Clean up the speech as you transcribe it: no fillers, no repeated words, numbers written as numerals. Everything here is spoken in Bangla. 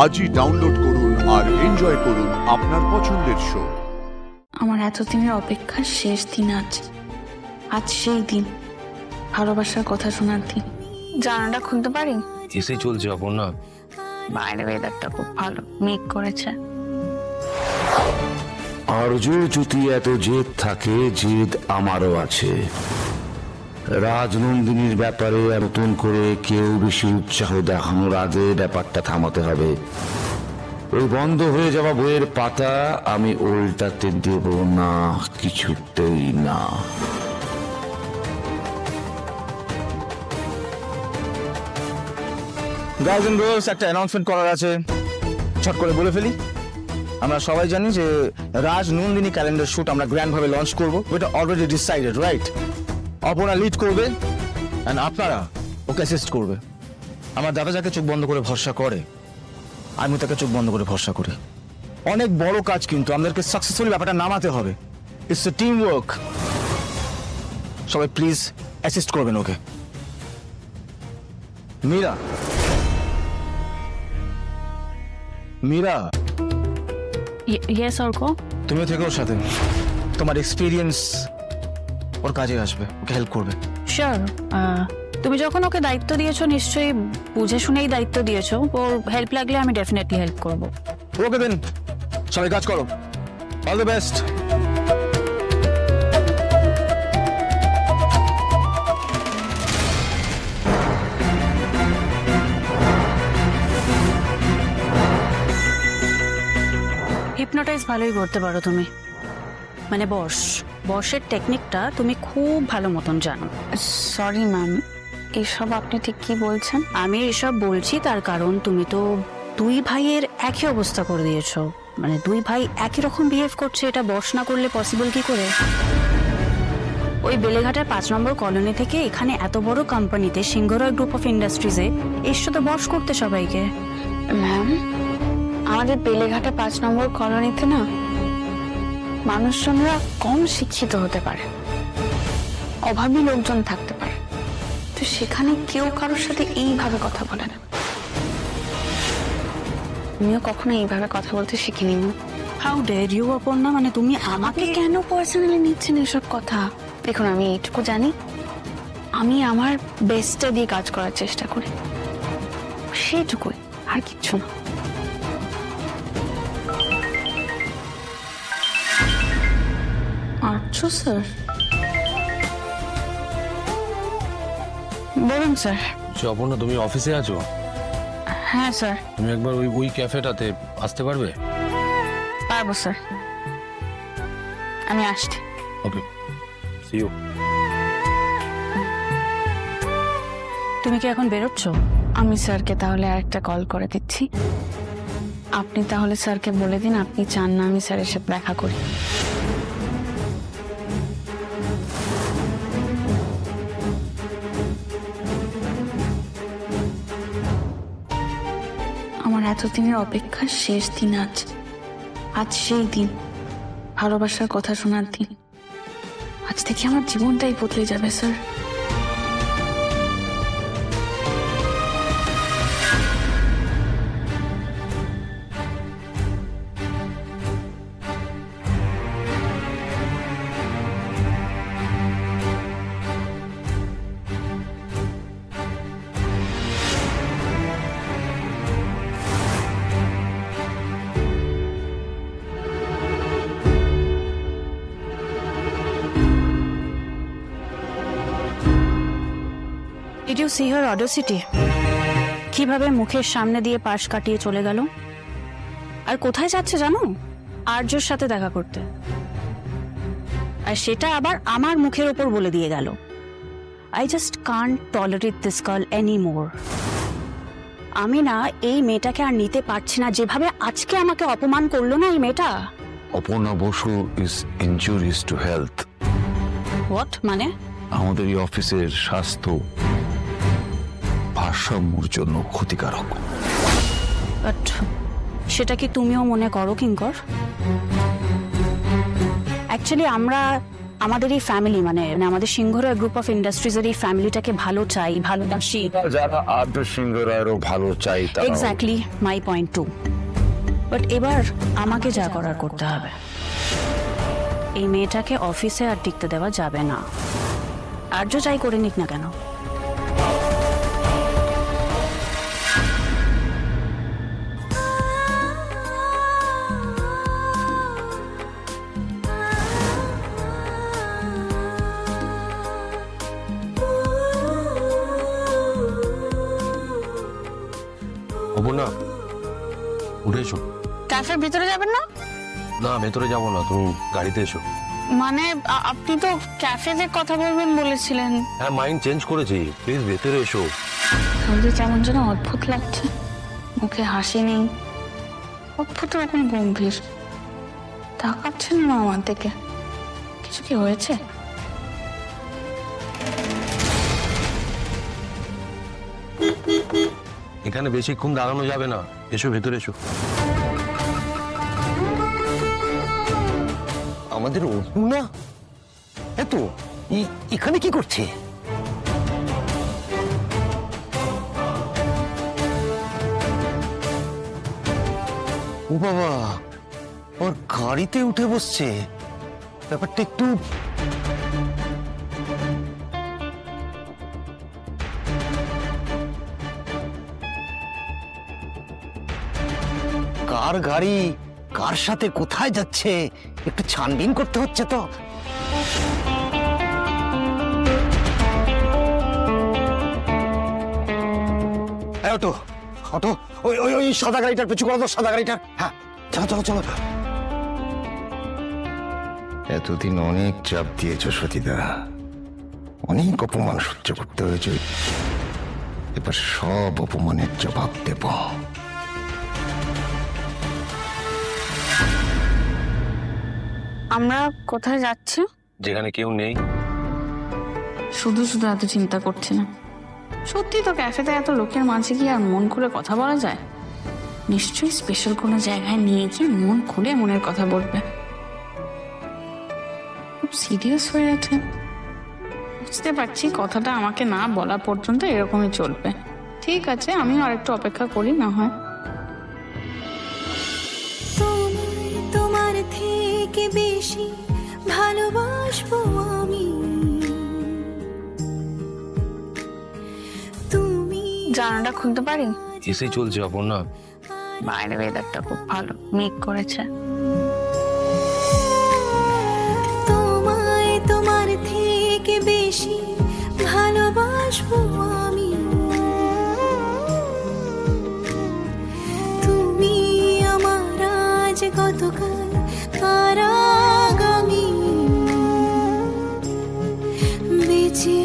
আজই ডাউনলোড করুন আর এনজয় করুন আপনার পছন্দের শো। আমার এতদিনের অপেক্ষার শেষ দিন আজ সেই দিন, ভালোবাসার কথা শোনার দিন। জানালাটা খুলতে পারি? এসে চলছে অপর্ণা। বাইরে ওয়েদারটা খুব ভালো, মেঘ করেছে। আরজু যদি এত জেদ থাকে, জেদ আমারও আছে। রাজনন্দিনীর ব্যাপারে নতুন করে কেউ বেশি উৎসাহ দেখানোর আগে ব্যাপারটা থামাতে হবে। ওই বন্ধ হয়ে যাওয়া বইয়ের পাতা আমি উল্টাতে দেব না, কিছুতেই না। গাইজ এন্ড গার্লস, একটা অ্যানাউন্সমেন্ট করার আছে, ছট করে বলে ফেলি। আমরা সবাই জানি যে রাজনন্দিনী ক্যালেন্ডার শুট আমরা গ্র্যান্ড ভাবে লঞ্চ করবো। এটা already decided, right? Aparna lead করবে এন্ড আপনারা ওকে অ্যাসিস্ট করবে। আমার দাদা যাকে চোখ বন্ধ করে ভরসা করে, আমি তাকে চোখ বন্ধ করে ভরসা করি। অনেক বড় কাজ, কিন্তু আমাদেরকে সাকসেসফুলি ব্যাপারটা নামাতে হবে। It's a team work. সবাই প্লিজ অ্যাসিস্ট করবেন ওকে। মীরা, মীরা, ইয়েস অর্ক, তুমিও থেকো ওর সাথে। তোমার এক্সপিরিয়েন্স ওর কাজে আসবে, ওকে হেল্প করবে। শিওর। তুমি যখন ওকে দায়িত্ব দিয়েছো, নিশ্চয়ই বুঝে শুনেই দায়িত্ব দিয়েছো। ওর হেল্প লাগলে আমি ডেফিনেটলি হেল্প করবো। ওকে দেন, সবাই কাজ করো। All the best. হিপনোটাইজ ভালোই করতে পারো তুমি, মানে বসের টেকনিকটা তুমি খুব ভালো মতন জানো। সরি ম্যাম, এসব আপনি ঠিক কি বলছেন? আমি এসব বলছি তার কারণ তুমি তো দুই ভাইয়ের একই অবস্থা করে দিয়েছো। মানে দুই ভাই একই রকম বিহেভ করছে, এটা বস না করলে পসিবল কি করে? ওই বেলেঘাটের 5 নম্বর কলোনি থেকে এখানে এত বড় কোম্পানিতে, সিংহরায় গ্রুপ অফ ইন্ডাস্ট্রিজে এসে তো বস করতে সবাইকে। ম্যাম, আমাদের বেলেঘাটে 5 নম্বর কলোনিতে না মানুষজনরা কম শিক্ষিত হতে পারে, অভাবী লোকজন থাকতে পারে, তো সেখানে কেউ কারোর সাথে এইভাবে কথা বলে না। আমিও কখনো এইভাবে কথা বলতে শিখিনি। হাউ ডেয়ার ইউ অপর্ণা, মানে তুমি আমাকে কেন পার্সোনালি নিচ্ছেন এসব কথা? দেখুন, আমি এইটুকু জানি, আমি আমার বেস্টটা দিয়ে কাজ করার চেষ্টা করি, সেইটুকুই, আর কিচ্ছু না। আচ্ছা স্যার, বলুন স্যার। অপর্ণা, তুমি অফিসে আছো? হ্যাঁ স্যার। তুমি একবার ওই ক্যাফেটাতে আসতে পারবে? পারবো স্যার, আমি আসছি। ওকে, সি ইউ। তুমি কি এখন বেরোচ্ছ? আমি স্যারকে তাহলে আরেকটা কল করে দিচ্ছি। আপনি তাহলে স্যারকে বলে দিন আপনি চান না আমি স্যারের সাথে দেখা করি। আমার এতদিনের অপেক্ষার শেষ দিন আজ সেই দিন, ভালোবাসার কথা শোনার দিন। আজ থেকে আমার জীবনটাই বদলে যাবে sir. Did you see her audacity? কিভাবে মুখের সামনে দিয়ে পাশ কাটিয়ে চলে গেল। আর কোথায় যাচ্ছে জানো? আর্যর সাথে দেখা করতে। আর সেটা আবার আমার মুখের উপর বলে দিয়ে গেল। I just can't tolerate this girl anymore. আমি না এই মেয়েটাকে আর নিতে পারছি না, যেভাবে আজকে আমাকে অপমান করলো না এই মেয়েটা। Aparna Basu is injurious to health. What মানে? আমাদের এই অফিসের স্বাস্থ্য ভারসাম্যের জন্য ক্ষতিকারক। বাট সেটা কি তুমিও মনে করো কিঙ্কর? অ্যাকচুয়ালি আমাদের এই ফ্যামিলি মানে আমাদের সিংহরা গ্রুপ অফ ইন্ডাস্ট্রিজের এই ফ্যামিলিটাকে ভালো চাই, ভালোবাসি। যারা আর্য সিংহ রায়েরও ভালো চাই তারা exactly my point too. But এবার আমাকে যা করার করতে হবে। এই মেয়েটাকে অফিসে আর টিকতে দেওয়া যাবে না, আর্য যাই করে নিক না কেন। অপর্ণা উঠে এসো। ক্যাফের ভিতরে যাবেন না? না ভেতরে যাবো না, তুমি গাড়িতে এসো। মানে আপনি তো ক্যাফেতে কথা বলবেন বলেছিলেন। হ্যাঁ মাইন্ড চেঞ্জ করেছি, প্লিজ ভেতরে এসো। সন্ধে কেমন যেন অদ্ভুত লাগছে, মুখে হাসি নেই, অদ্ভুত রকম গম্ভীর, তাকাচ্ছেন না আমার দিকে। কিছু কি হয়েছে? এখানে বেশিক্ষণ দাঁড়ানো যাবে না, এসো ভেতরে এসো। আমাদের অপর্ণা এত এখানে কি করছে? ও বাবা, ওর গাড়িতে উঠে বসছে, ব্যাপারটা একটু কার গাড়ি, কার সাথে কোথায় যাচ্ছে একটু ছানবিন করতে হচ্ছে তো। অটো অটো, ওই ওই ওই সাদা গাড়িটার পিছু করো তো, সাদা গাড়িটা। হ্যাঁ চলো চলো চলো। এতদিন অনেক চাপ দিয়েছ সতীদা, অনেক অপমান সহ্য করতে হয়েছে, এবার সব অপমানের জবাব দেব। আমরা কোথায় যাচ্ছি? যেখানে কেউ নেই। শুধু শুধু এত চিন্তা করছি না। সত্যি তো ক্যাফেতে এত লোকের মাঝে গিয়ে আর মন খুলে কথা বলা যায়? নিশ্চয়ই স্পেশাল কোনো জায়গায় নিয়ে গিয়ে মন খুলে মনের কথা বলবে। খুব সিরিয়াস হয়ে আছে, বুঝতে পারছি। কথাটা আমাকে না বলা পর্যন্ত এরকমই চলবে। ঠিক আছে, আমিও আর একটু অপেক্ষা করি না হয়। তোমার থেকে বেশি ভালোবাসবো আমি, তুমি। জানালাটা খুলতে পারি? এসেই চলছে অপর্ণা। বাইরে ওয়েদারটা খুব ভালো, মেঘ করেছে। তোমায় তোমার থেকে বেশি ভালোবাসবো আমি, তুমি আমার আজ গতকাল আর আগামী, বেঁচে